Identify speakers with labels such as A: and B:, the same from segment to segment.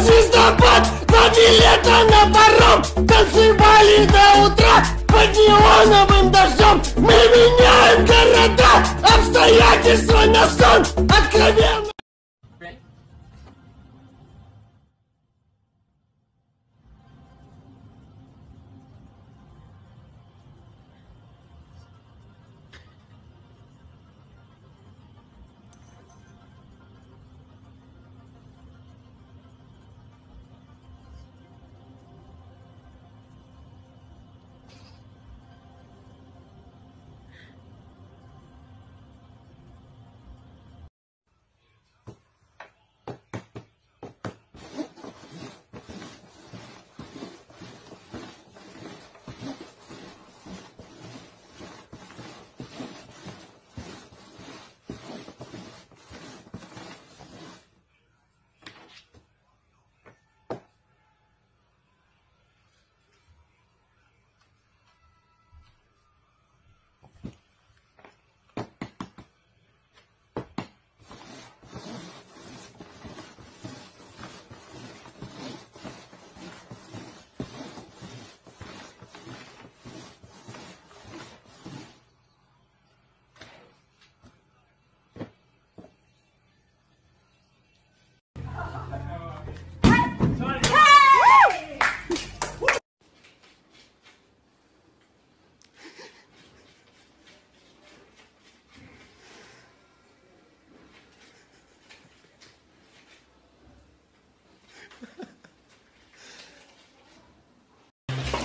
A: звездопад, 2 билета на паром. Танцевали до утра под неоновым дождем. Мы меняем города, обстоятельства на сон. Откровенно.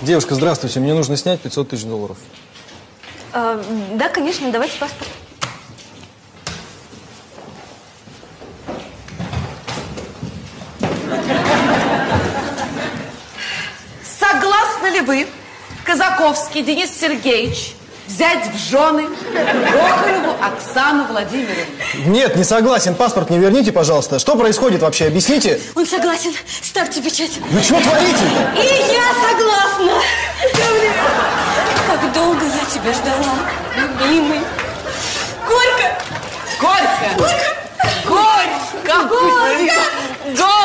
B: Девушка, здравствуйте. Мне нужно снять 500 тысяч долларов.
C: Да, конечно. Давайте паспорт.
D: Согласны ли вы, Казаковский Денис Сергеевич, взять в жены Прохорову Оксану Владимировну?
B: Нет, не согласен. Паспорт мне верните, пожалуйста. Что происходит вообще? Объясните.
C: Он согласен. Ставьте печать.
B: Вы что творите?
C: И я согласна. Как долго я тебя ждала, любимый. Горько.
D: Горько. Горько. Горько. Горько.